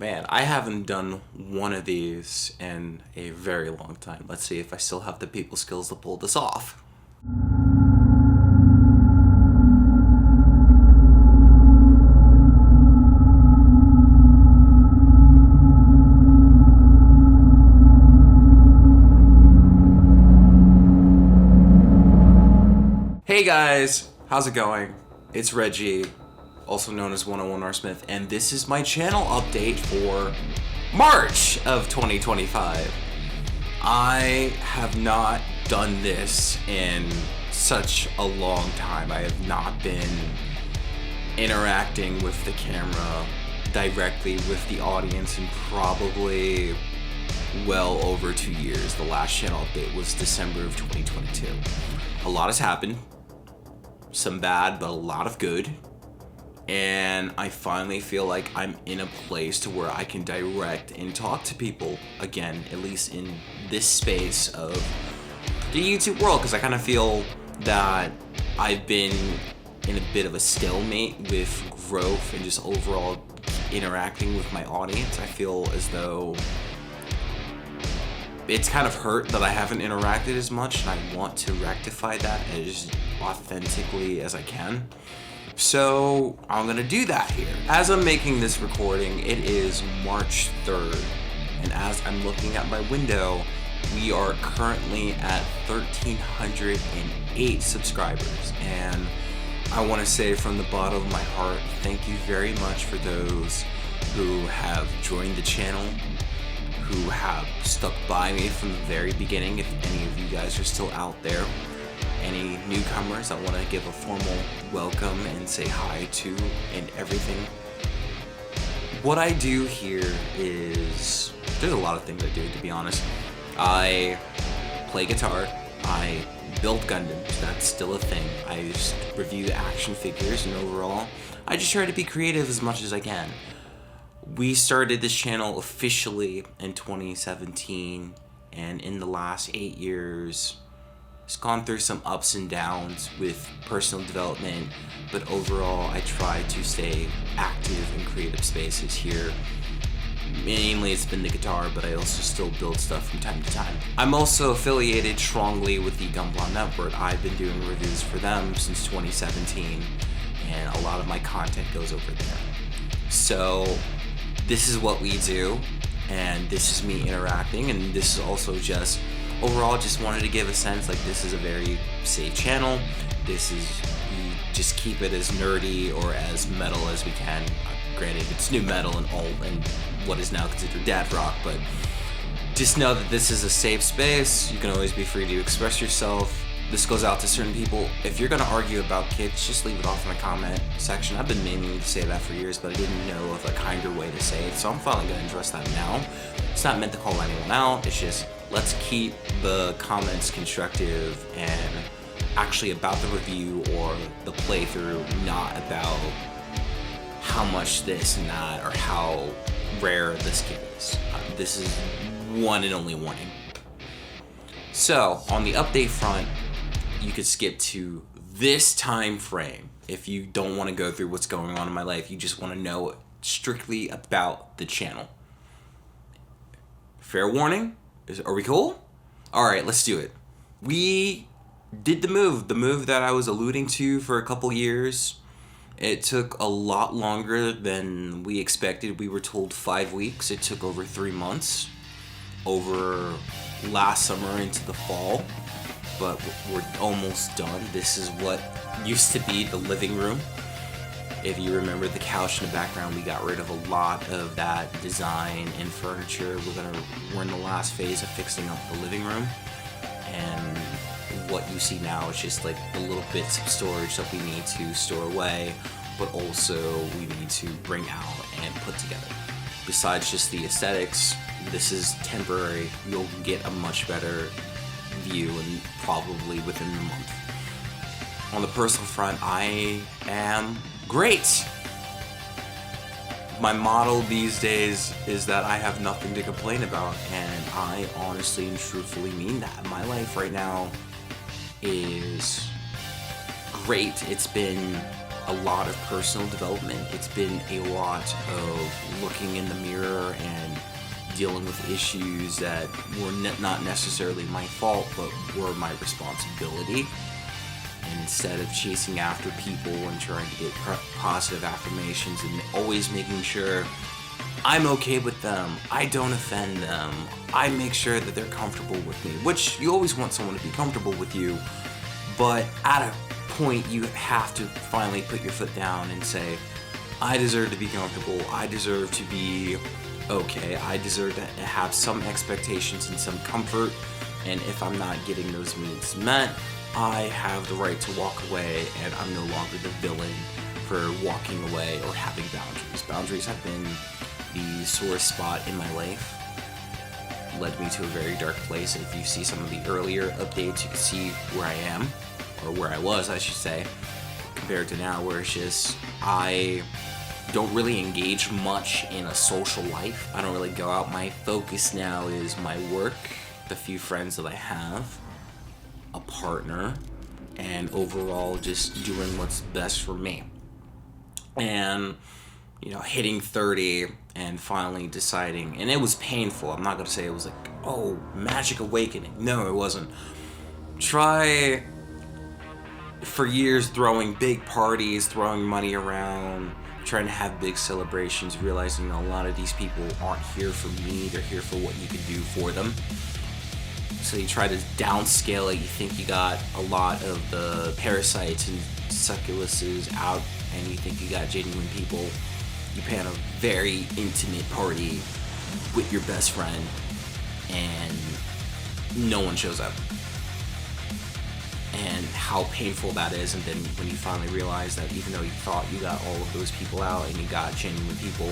Man, I haven't done one of these in a very long time. Let's see if I still have the people skills to pull this off. Hey guys, how's it going? It's Reggie, also known as 101 R Smith, and this is my channel update for March of 2025. I have not done this in such a long time. I have not been interacting with the camera directly with the audience in probably well over 2 years. The last channel update was December of 2022. A lot has happened. Some bad, but a lot of good. And I finally feel like I'm in a place to where I can direct and talk to people again, at least in this space of the YouTube world, because I kind of feel that I've been in a bit of a stalemate with growth and just overall interacting with my audience. I feel as though it's kind of hurt that I haven't interacted as much, and I want to rectify that as authentically as I can. So I'm gonna do that here. As I'm making this recording, it is March 3rd, and as I'm looking at my window, we are currently at 1,308 subscribers, and I want to say from the bottom of my heart, thank you very much for those who have joined the channel, who have stuck by me from the very beginning. If any of you guys are still out there, any newcomers, I want to give a formal welcome and say hi to and everything. What I do here is, there's a lot of things I do, to be honest. I play guitar, I build Gundams, that's still a thing. I just review action figures, and overall, I just try to be creative as much as I can. We started this channel officially in 2017, and in the last 8 years, it's gone through some ups and downs with personal development, but overall I try to stay active in creative spaces here. Mainly it's been the guitar, but I also still build stuff from time to time. I'm also affiliated strongly with the Gunblonde Network. I've been doing reviews for them since 2017, and a lot of my content goes over there. So this is what we do, and this is me interacting, and this is also just overall just wanted to give a sense like this is a very safe channel. This is, we just keep it as nerdy or as metal as we can. Granted, it's new metal and old and what is now considered dad rock, but just know that this is a safe space. You can always be free to express yourself. This goes out to certain people. If you're gonna argue about kids, just leave it off in the comment section. I've been meaning to say that for years, but I didn't know of a kinder way to say it, so I'm finally gonna address that now. It's not meant to call anyone out, it's just, let's keep the comments constructive and actually about the review or the playthrough, not about how much this and that or how rare this kid is. This is one and only warning. So, on the update front, you could skip to this time frame if you don't want to go through what's going on in my life. You just want to know strictly about the channel. Fair warning? Are we cool? Alright, let's do it. We did the move that I was alluding to for a couple years. It took a lot longer than we expected. We were told 5 weeks. It took over 3 months. Over last summer into the fall. But we're almost done. This is what used to be the living room. If you remember the couch in the background, we got rid of a lot of that design and furniture. We're in the last phase of fixing up the living room, and what you see now is just like the little bits of storage that we need to store away, but also we need to bring out and put together. Besides just the aesthetics, this is temporary. You'll get a much better view and probably within the month. On the personal front, I am great. My motto these days is that I have nothing to complain about, and I honestly and truthfully mean that. My life right now is great. It's been a lot of personal development. It's been a lot of looking in the mirror and dealing with issues that were not necessarily my fault, but were my responsibility. And instead of chasing after people and trying to get positive affirmations and always making sure I'm okay with them, I don't offend them, I make sure that they're comfortable with me, which you always want someone to be comfortable with you, but at a point you have to finally put your foot down and say, I deserve to be comfortable, I deserve to be okay, I deserve to have some expectations and some comfort, and if I'm not getting those needs met, I have the right to walk away, and I'm no longer the villain for walking away or having boundaries. Boundaries have been the sore spot in my life, led me to a very dark place, and if you see some of the earlier updates, you can see where I am, or where I was, I should say, compared to now, where it's just, I don't really engage much in a social life. I don't really go out. My focus now is my work, the few friends that I have, a partner, and overall just doing what's best for me. And, hitting 30 and finally deciding, and it was painful. I'm not going to say it was like, oh, magic awakening. No, it wasn't. Try for years throwing big parties, throwing money around, trying to have big celebrations, realizing a lot of these people aren't here for me, they're here for what you can do for them. So you try to downscale it, you think you got a lot of the parasites and succubuses out, and you think you got genuine people. You plan a very intimate party with your best friend, and no one shows up. And how painful that is, and then when you finally realize that even though you thought you got all of those people out and you got genuine people,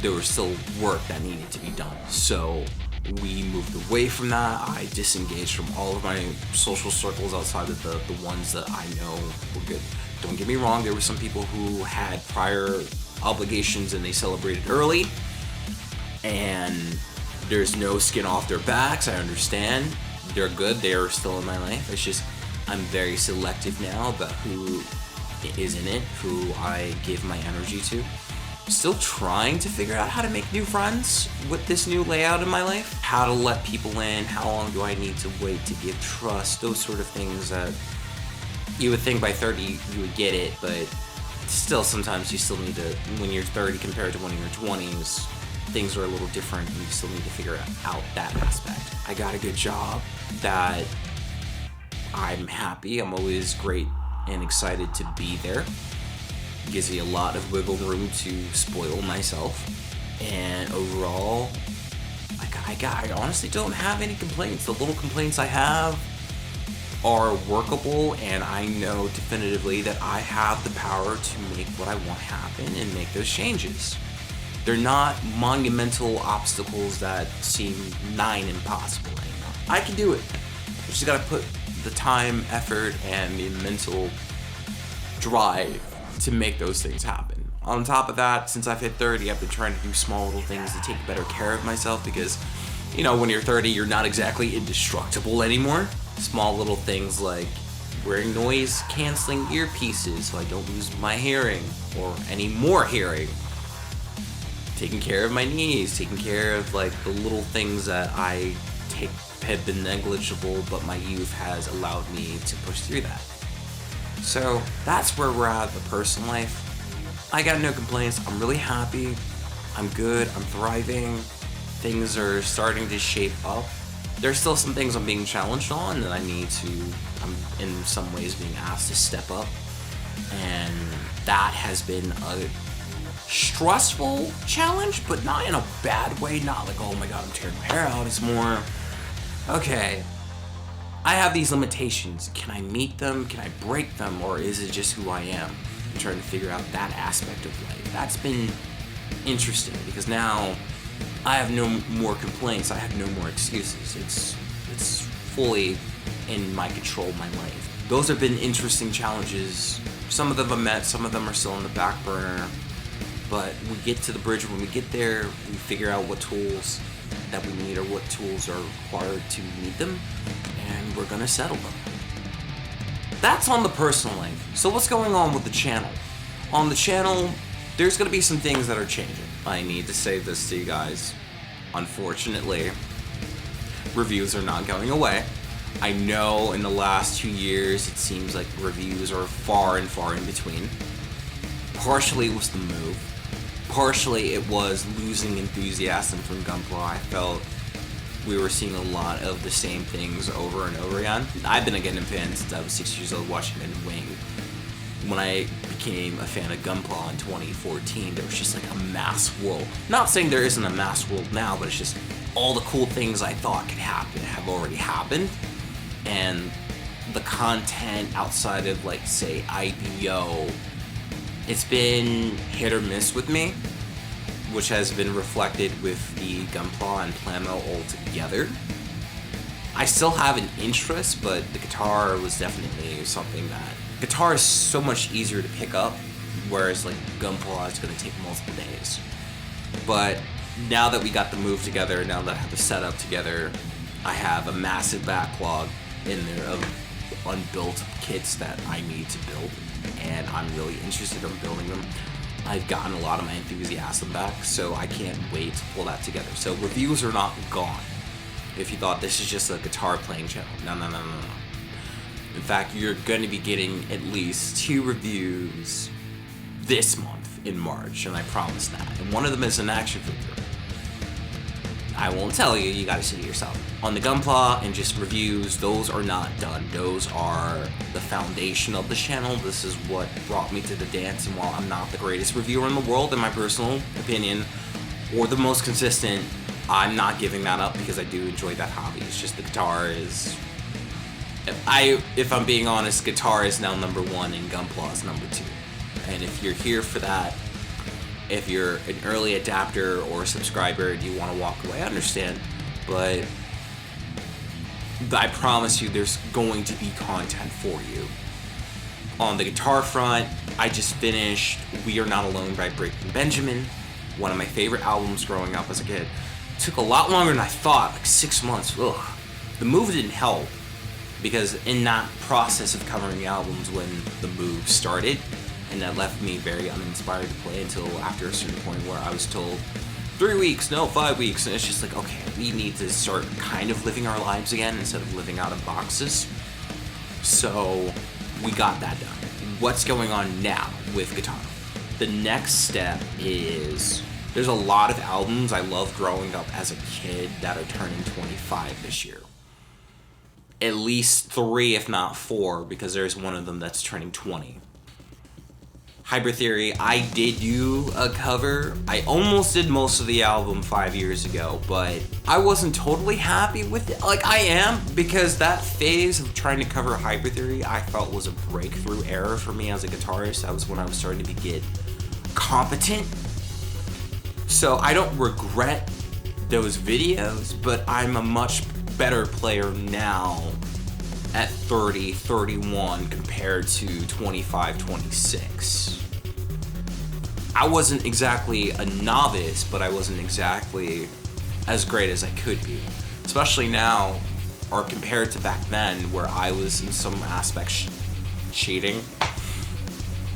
there was still work that needed to be done. So we moved away from that. I disengaged from all of my social circles outside of the ones that I know were good. Don't get me wrong, there were some people who had prior obligations and they celebrated early, and there's no skin off their backs. I understand. They're good. They're still in my life. It's just I'm very selective now about who is in it, who I give my energy to. Still trying to figure out how to make new friends with this new layout in my life. How to let people in, how long do I need to wait to give trust, those sort of things that you would think by 30 you would get it, but still sometimes you still need to, when you're 30 compared to when you're 20s, things are a little different and you still need to figure out that aspect. I got a good job that I'm happy, I'm always great and excited to be there. Gives me a lot of wiggle room to spoil myself, and overall I honestly don't have any complaints. The little complaints I have are workable, and I know definitively that I have the power to make what I want happen and make those changes. They're not monumental obstacles that seem nigh impossible anymore. I can do it. I just gotta put the time, effort, and the mental drive to make those things happen. On top of that, since I've hit 30, I've been trying to do small little things to take better care of myself because, when you're 30, you're not exactly indestructible anymore. Small little things like wearing noise canceling earpieces so I don't lose my hearing or any more hearing. Taking care of my knees, taking care of the little things that I take have been negligible, but my youth has allowed me to push through that. So that's where we're at the personal life. I got no complaints. I'm really happy. I'm good. I'm thriving. Things are starting to shape up. There's still some things I'm being challenged on that I'm in some ways being asked to step up. And that has been a stressful challenge, but not in a bad way. Not like, oh my God, I'm tearing my hair out. It's more, okay, I have these limitations. Can I meet them? Can I break them? Or is it just who I am? I'm trying to figure out that aspect of life. That's been interesting because now I have no more complaints. I have no more excuses. It's fully in my control, my life. Those have been interesting challenges. Some of them I've met, some of them are still on the back burner. But we get to the bridge. When we get there, we figure out what tools that we need or what tools are required to meet them, and we're gonna settle them. That's on the personal life. So what's going on with the channel? On the channel, there's gonna be some things that are changing. I need to say this to you guys. Unfortunately, reviews are not going away. I know in the last 2 years, it seems like reviews are far and far in between. Partially it was the move. Partially it was losing enthusiasm from Gunpla. I felt we were seeing a lot of the same things over and over again. I've been a Gundam fan since I was 6 years old watching Gundam Wing. When I became a fan of Gunpla in 2014, there was just like a mass world. Not saying there isn't a mass world now, but it's just all the cool things I thought could happen have already happened. And the content outside of, like, say, IBO, it's been hit or miss with me, which has been reflected with the Gunpla and Plamo altogether. I still have an interest, but the guitar was definitely something that... Guitar is so much easier to pick up, whereas, like, Gunpla is going to take multiple days. But now that we got the move together, now that I have the setup together, I have a massive backlog in there of unbuilt kits that I need to build, and I'm really interested in building them. I've gotten a lot of my enthusiasm back, so I can't wait to pull that together. So reviews are not gone. If you thought this is just a guitar playing channel, no. In fact, you're going to be getting at least 2 reviews this month in March, and I promise that. And one of them is an action figure. I won't tell you, you gotta see it yourself. On the Gunpla and just reviews, those are not done. Those are the foundation of the channel. This is what brought me to the dance, and while I'm not the greatest reviewer in the world, in my personal opinion, or the most consistent, I'm not giving that up because I do enjoy that hobby. It's just the guitar is... If I'm being honest, guitar is now number 1 and Gunpla is number 2. And if you're here for that, if you're an early adapter or a subscriber and you want to walk away, I understand. But I promise you there's going to be content for you. On the guitar front, I just finished We Are Not Alone by Breaking Benjamin, one of my favorite albums growing up as a kid. It took a lot longer than I thought, like 6 months. Ugh. The move didn't help, because in that process of covering the albums when the move started, and that left me very uninspired to play until after a certain point where I was told 3 weeks, no, 5 weeks, and it's just like, okay, we need to start kind of living our lives again instead of living out of boxes. So we got that done. What's going on now with guitar? The next step is there's a lot of albums I loved growing up as a kid that are turning 25 this year. At least 3, if not 4, because there's one of them that's turning 20. Hybrid Theory, I did do a cover. I almost did most of the album 5 years ago, but I wasn't totally happy with it. Like, I am, because that phase of trying to cover Hybrid Theory I felt was a breakthrough era for me as a guitarist. That was when I was starting to get competent. So I don't regret those videos, but I'm a much better player now at 30, 31 compared to 25, 26. I wasn't exactly a novice, but I wasn't exactly as great as I could be. Especially now, or compared to back then, where I was in some aspects cheating.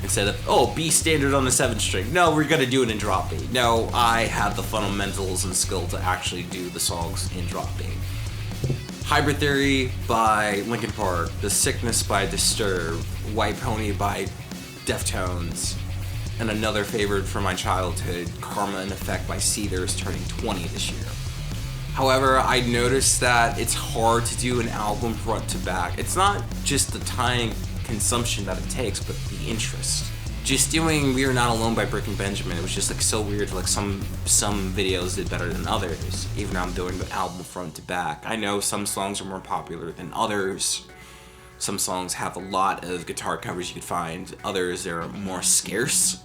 Instead of, oh, B standard on the 7th string. No, we're gonna do it in drop B. No, I had the fundamentals and skill to actually do the songs in drop B. Hybrid Theory by Linkin Park, The Sickness by Disturbed, White Pony by Deftones, and another favorite from my childhood, Karma in Effect by Seether, is turning 20 this year. However, I noticed that it's hard to do an album front to back. It's not just the time consumption that it takes, but the interest. Just doing We Are Not Alone by Breaking Benjamin, it was just like so weird. Like some videos did better than others, even though I'm doing the album front to back. I know some songs are more popular than others. Some songs have a lot of guitar covers you could find. Others are more scarce.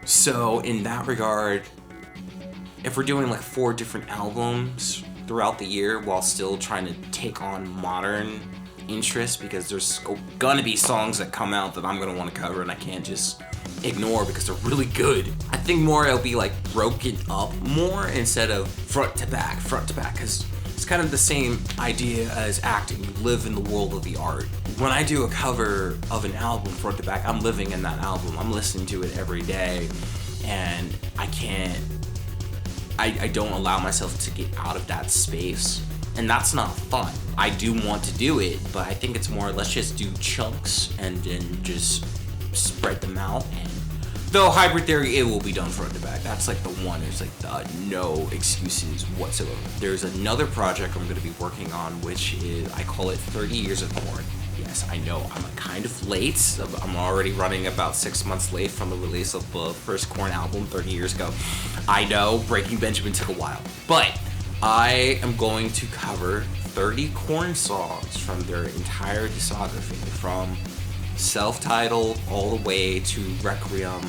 So in that regard, if we're doing like 4 different albums throughout the year while still trying to take on modern interest, because there's gonna be songs that come out that I'm gonna want to cover and I can't just ignore because they're really good. I think more it'll be like broken up more instead of front to back, because it's kind of the same idea as acting. You live in the world of the art. When I do a cover of an album front to back, I'm living in that album. I'm listening to it every day, and I don't allow myself to get out of that space. And that's not fun. I do want to do it, but I think it's more, let's just do chunks and then just spread them out. And though Hybrid Theory, it will be done front to back. That's like the one, there's like no excuses whatsoever. There's another project I'm gonna be working on, which is, I call it 30 Years of Korn. Yes, I know, I'm kind of late. I'm already running about 6 months late from the release of the first Korn album 30 years ago. I know, Breaking Benjamin took a while, but I am going to cover 30 Korn songs from their entire discography, from self-titled all the way to Requiem,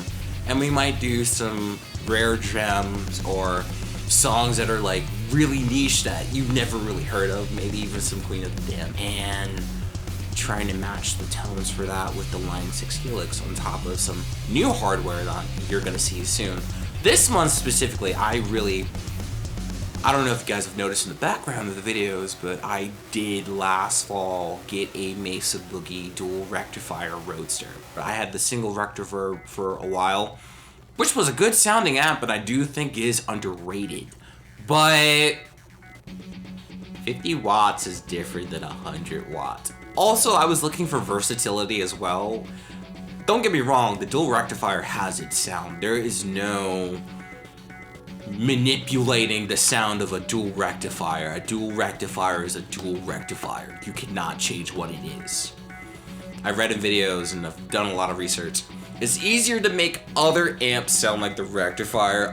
and we might do some rare gems or songs that are like really niche that you've never really heard of, maybe even some Queen of the Damned, and trying to match the tones for that with the Line 6 Helix on top of some new hardware that you're gonna see soon. This month specifically, I don't know if you guys have noticed in the background of the videos, but I did last fall get a Mesa Boogie dual rectifier Roadster. I had the single rectifier for a while, which was a good sounding amp, but I do think is underrated. But 50 watts is different than 100 watts. Also, I was looking for versatility as well. Don't get me wrong, the dual rectifier has its sound. There is no manipulating the sound of a dual rectifier. A dual rectifier is a dual rectifier. You cannot change what it is. I've read in videos and I've done a lot of research. It's easier to make other amps sound like the rectifier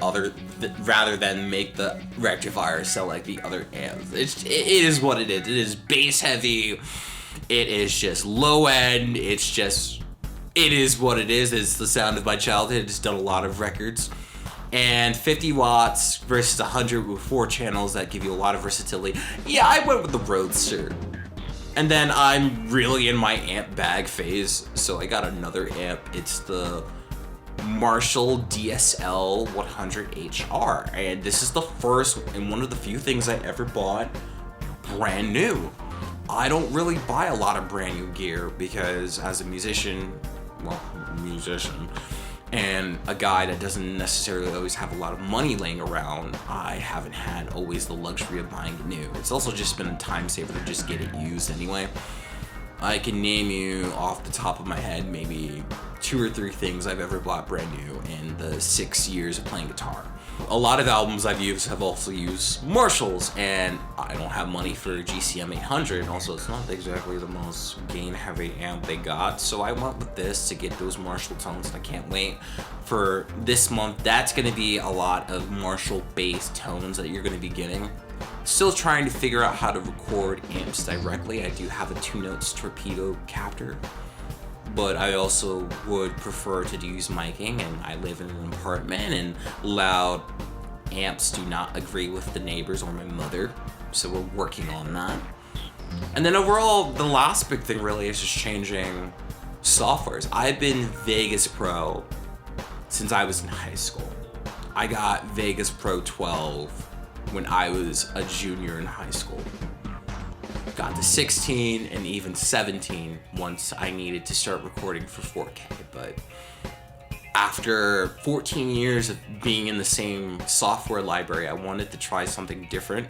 rather than make the rectifier sound like the other amps. It is what it is. It is bass heavy. It is just low end. It is what it is. It's the sound of my childhood. It's done a lot of records. And 50 watts versus 100 with 4 channels that give you a lot of versatility. Yeah, I went with the Roadster. And then I'm really in my amp bag phase, so I got another amp. It's the Marshall DSL 100HR. And this is the first and one of the few things I ever bought brand new. I don't really buy a lot of brand new gear because as a musician, and a guy that doesn't necessarily always have a lot of money laying around, I haven't had always the luxury of buying it new. It's also just been a time saver to just get it used anyway. I can name you off the top of my head maybe 2 or 3 things I've ever bought brand new in the 6 years of playing guitar. A lot of albums I've used have also used Marshalls, and I don't have money for GCM 800. Also, it's not exactly the most gain-heavy amp they got, so I went with this to get those Marshall tones, and I can't wait for this month. That's going to be a lot of Marshall-based tones that you're going to be getting. Still trying to figure out how to record amps directly. I do have a 2-notes torpedo captor, but I also would prefer to use miking, and I live in an apartment and loud amps do not agree with the neighbors or my mother, so we're working on that. And then overall, the last big thing really is just changing softwares. I've been Vegas Pro since I was in high school. I got Vegas Pro 12 when I was a junior in high school. Got to 16 and even 17 once I needed to start recording for 4K, but after 14 years of being in the same software library, I wanted to try something different.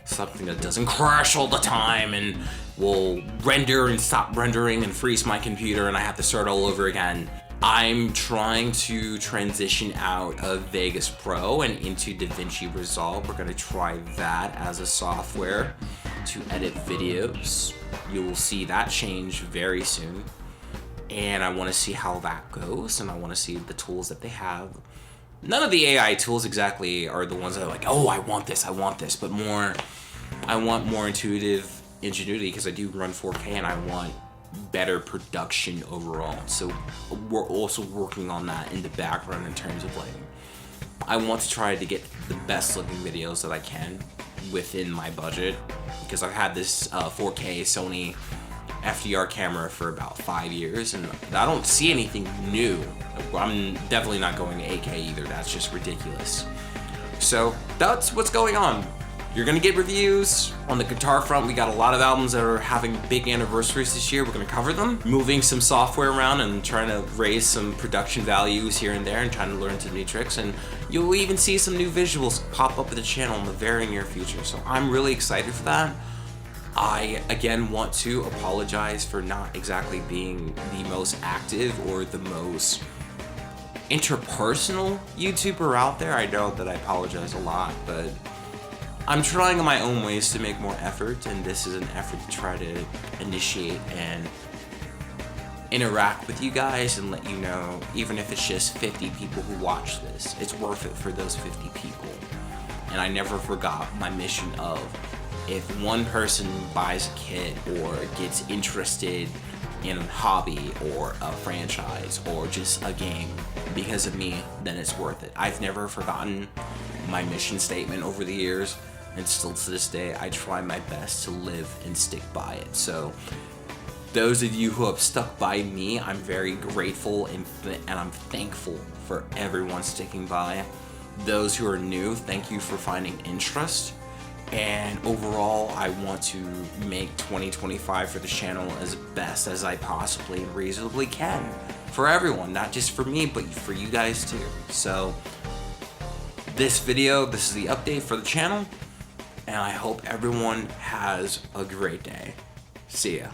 Something that doesn't crash all the time and will render and stop rendering and freeze my computer and I have to start all over again. I'm trying to transition out of Vegas Pro and into DaVinci Resolve. We're gonna try that as a software to edit videos. You will see that change very soon. And I wanna see how that goes, and I wanna see the tools that they have. None of the AI tools exactly are the ones that are like, oh, I want this, but more, I want more intuitive ingenuity because I do run 4K and I want better production overall. So we're also working on that in the background in terms of lighting. I want to try to get the best looking videos that I can within my budget because I've had this 4K Sony FDR camera for about 5 years and I don't see anything new. I'm definitely not going to 8K either. That's just ridiculous. So that's what's going on. You're gonna get reviews. On the guitar front, we got a lot of albums that are having big anniversaries this year. We're gonna cover them. Moving some software around and trying to raise some production values here and there and trying to learn some new tricks. And you'll even see some new visuals pop up at the channel in the very near future. So I'm really excited for that. I, again, want to apologize for not exactly being the most active or the most interpersonal YouTuber out there. I know that I apologize a lot, but I'm trying in my own ways to make more effort, and this is an effort to try to initiate and interact with you guys and let you know, even if it's just 50 people who watch this, it's worth it for those 50 people. And I never forgot my mission of, if one person buys a kit or gets interested in a hobby or a franchise or just a game because of me, then it's worth it. I've never forgotten my mission statement over the years, and still to this day, I try my best to live and stick by it. So those of you who have stuck by me, I'm very grateful and I'm thankful for everyone sticking by. Those who are new, thank you for finding interest. And overall, I want to make 2025 for the channel as best as I possibly and reasonably can for everyone, not just for me, but for you guys too. So this is the update for the channel, and I hope everyone has a great day. See ya.